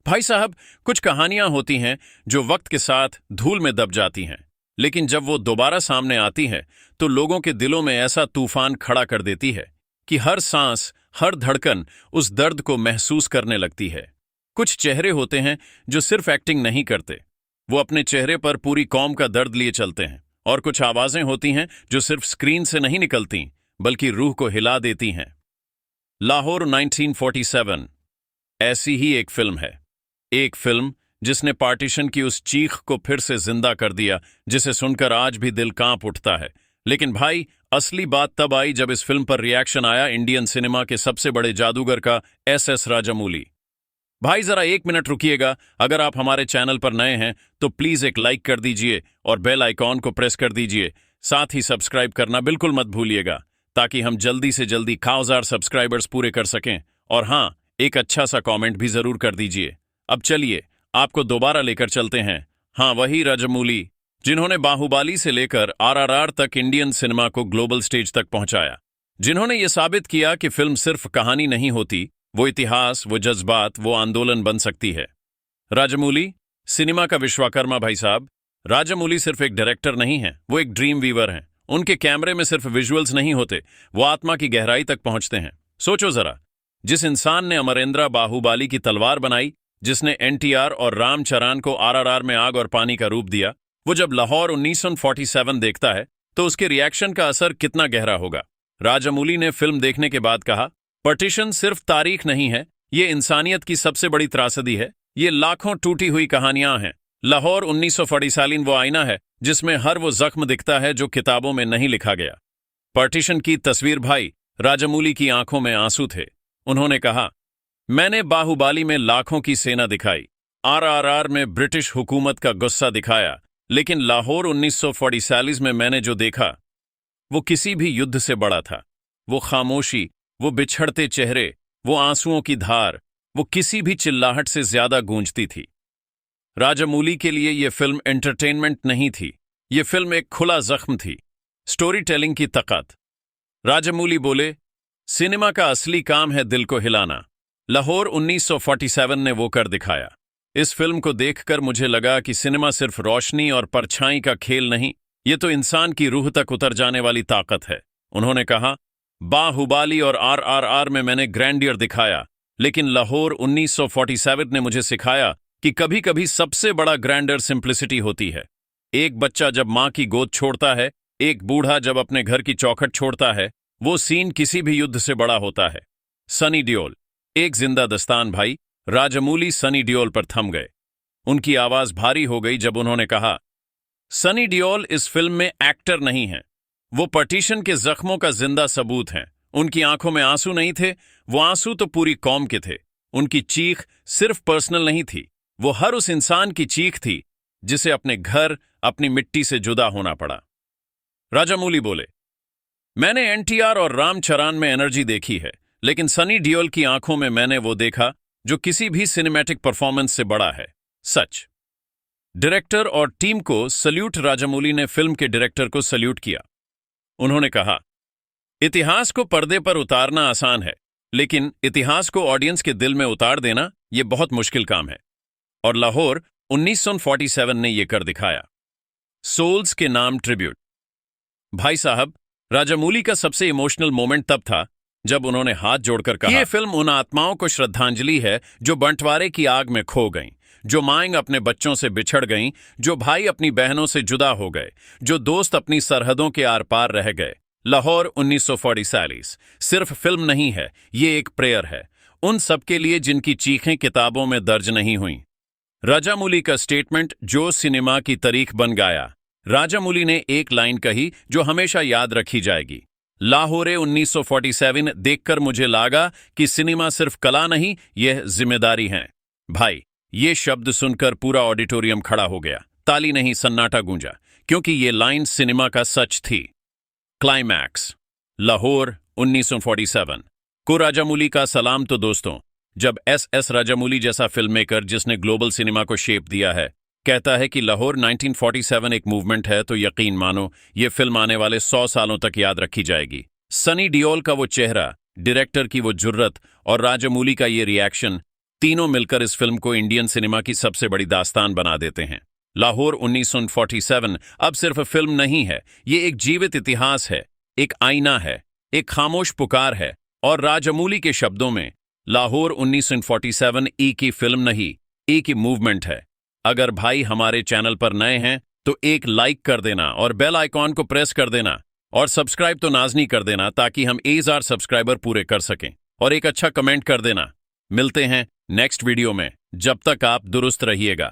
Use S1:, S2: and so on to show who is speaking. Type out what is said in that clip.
S1: भाई साहब, कुछ कहानियां होती हैं जो वक्त के साथ धूल में दब जाती हैं, लेकिन जब वो दोबारा सामने आती हैं तो लोगों के दिलों में ऐसा तूफान खड़ा कर देती है कि हर सांस, हर धड़कन उस दर्द को महसूस करने लगती है। कुछ चेहरे होते हैं जो सिर्फ एक्टिंग नहीं करते, वो अपने चेहरे पर पूरी कौम का दर्द लिए चलते हैं। और कुछ आवाजें होती हैं जो सिर्फ स्क्रीन से नहीं निकलती, बल्कि रूह को हिला देती हैं। लाहौर 1947 ऐसी ही एक फिल्म है। एक फिल्म जिसने पार्टीशन की उस चीख को फिर से जिंदा कर दिया, जिसे सुनकर आज भी दिल कांप उठता है। लेकिन भाई, असली बात तब आई जब इस फिल्म पर रिएक्शन आया इंडियन सिनेमा के सबसे बड़े जादूगर का, एस राजामौली। भाई जरा 1 मिनट रुकिएगा। अगर आप हमारे चैनल पर नए हैं तो प्लीज एक लाइक कर दीजिए और बेल आइकॉन को प्रेस कर दीजिए। साथ ही सब्सक्राइब करना बिल्कुल मत भूलिएगा, ताकि हम जल्दी से जल्दी 1000 सब्सक्राइबर्स पूरे कर सकें। और हाँ, एक अच्छा सा कमेंट भी जरूर कर दीजिए। अब चलिए आपको दोबारा लेकर चलते हैं। हाँ, वही राजामौली जिन्होंने बाहुबली से लेकर आरआरआर तक इंडियन सिनेमा को ग्लोबल स्टेज तक पहुंचाया, जिन्होंने ये साबित किया कि फिल्म सिर्फ कहानी नहीं होती, वो इतिहास, वो जज्बात, वो आंदोलन बन सकती है। राजामौली सिनेमा का विश्वकर्मा। भाई साहब, राजामौली सिर्फ एक डायरेक्टर नहीं है, वो एक ड्रीम वीवर हैं। उनके कैमरे में सिर्फ विजुअल्स नहीं होते, वो आत्मा की गहराई तक पहुंचते हैं। सोचो जरा, जिस इंसान ने अमरेंद्र बाहुबली की तलवार बनाई, जिसने एनटीआर और रामचरण को आरआरआर में आग और पानी का रूप दिया, वो जब लाहौर 1947 देखता है तो उसके रिएक्शन का असर कितना गहरा होगा। राजामौली ने फिल्म देखने के बाद कहा, पार्टीशन सिर्फ तारीख नहीं है, ये इंसानियत की सबसे बड़ी त्रासदी है। ये लाखों टूटी हुई कहानियां हैं। लाहौर 1947 वो आईना है जिसमें हर वो जख्म दिखता है जो किताबों में नहीं लिखा गया। पार्टीशन की तस्वीर। भाई, राजामौली की आंखों में आंसू थे। उन्होंने कहा, मैंने बाहुबली में लाखों की सेना दिखाई, आरआरआर में ब्रिटिश हुकूमत का गुस्सा दिखाया, लेकिन लाहौर 1947 में मैंने जो देखा वो किसी भी युद्ध से बड़ा था। वो खामोशी, वो बिछड़ते चेहरे, वो आंसुओं की धार, वो किसी भी चिल्लाहट से ज्यादा गूंजती थी। राजामौली के लिए यह फिल्म एंटरटेनमेंट नहीं थी, यह फिल्म एक खुला जख्म थी, स्टोरी टेलिंग की ताकत। राजामौली बोले, सिनेमा का असली काम है दिल को हिलाना। लाहौर 1947 ने वो कर दिखाया। इस फिल्म को देखकर मुझे लगा कि सिनेमा सिर्फ रोशनी और परछाई का खेल नहीं, ये तो इंसान की रूह तक उतर जाने वाली ताकत है। उन्होंने कहा, बाहुबली और आरआरआर में मैंने ग्रैंडियर दिखाया, लेकिन लाहौर 1947 ने मुझे सिखाया कि कभी कभी सबसे बड़ा ग्रैंडर सिंप्लिसिटी होती है। एक बच्चा जब मां की गोद छोड़ता है, एक बूढ़ा जब अपने घर की चौखट छोड़ता है, वो सीन किसी भी युद्ध से बड़ा होता है। सनी देओल एक जिंदा दस्तान। भाई, राजामौली सनी देओल पर थम गए। उनकी आवाज भारी हो गई जब उन्होंने कहा, सनी देओल इस फिल्म में एक्टर नहीं है, वो पार्टीशन के जख्मों का जिंदा सबूत हैं। उनकी आंखों में आंसू नहीं थे, वो आंसू तो पूरी कौम के थे। उनकी चीख सिर्फ पर्सनल नहीं थी, वो हर उस इंसान की चीख थी जिसे अपने घर, अपनी मिट्टी से जुदा होना पड़ा। राजामौली बोले, मैंने एनटीआर और रामचरण में एनर्जी देखी है, लेकिन सनी देओल की आंखों में मैंने वो देखा जो किसी भी सिनेमैटिक परफॉर्मेंस से बड़ा है। सच। डायरेक्टर और टीम को सल्यूट। राजामौली ने फिल्म के डायरेक्टर को सल्यूट किया। उन्होंने कहा, इतिहास को पर्दे पर उतारना आसान है, लेकिन इतिहास को ऑडियंस के दिल में उतार देना यह बहुत मुश्किल काम है। और लाहौर 1947 ने यह कर दिखाया। सोल्स के नाम ट्रिब्यूट। भाई साहब, राजामौली का सबसे इमोशनल मोमेंट तब था जब उन्होंने हाथ जोड़कर कहा, यह फिल्म उन आत्माओं को श्रद्धांजलि है जो बंटवारे की आग में खो गईं, जो माएं अपने बच्चों से बिछड़ गईं, जो भाई अपनी बहनों से जुदा हो गए, जो दोस्त अपनी सरहदों के आर पार रह गए। लाहौर 1947 सिर्फ फिल्म नहीं है, ये एक प्रेयर है उन सबके लिए जिनकी चीखें किताबों में दर्ज नहीं हुई। राजामौली का स्टेटमेंट जो सिनेमा की तारीख बन गया। राजामौली ने एक लाइन कही जो हमेशा याद रखी जाएगी, लाहौर 1947 देखकर मुझे लगा कि सिनेमा सिर्फ कला नहीं, यह जिम्मेदारी है। भाई, ये शब्द सुनकर पूरा ऑडिटोरियम खड़ा हो गया। ताली नहीं, सन्नाटा गूंजा, क्योंकि ये लाइन सिनेमा का सच थी। क्लाइमैक्स। लाहौर 1947 को राजामौली का सलाम। तो दोस्तों, जब एस राजामौली जैसा फिल्ममेकर जिसने ग्लोबल सिनेमा को शेप दिया है कहता है कि लाहौर 1947 एक मूवमेंट है, तो यकीन मानो ये फिल्म आने वाले 100 सालों तक याद रखी जाएगी। सनी देओल का वो चेहरा, डायरेक्टर की वो जुर्रत और राजामौली का ये रिएक्शन, तीनों मिलकर इस फिल्म को इंडियन सिनेमा की सबसे बड़ी दास्तान बना देते हैं। लाहौर 1947 अब सिर्फ फिल्म नहीं है, ये एक जीवित इतिहास है, एक आईना है, एक खामोश पुकार है, और राजमौली के शब्दों में, लाहौर 1947 ई की फिल्म नहीं, ई की मूवमेंट है। अगर भाई हमारे चैनल पर नए हैं तो एक लाइक कर देना और बेल आइकॉन को प्रेस कर देना, और सब्सक्राइब तो नाजनी कर देना ताकि हम 1000 सब्सक्राइबर पूरे कर सकें, और एक अच्छा कमेंट कर देना। मिलते हैं नेक्स्ट वीडियो में, जब तक आप दुरुस्त रहिएगा।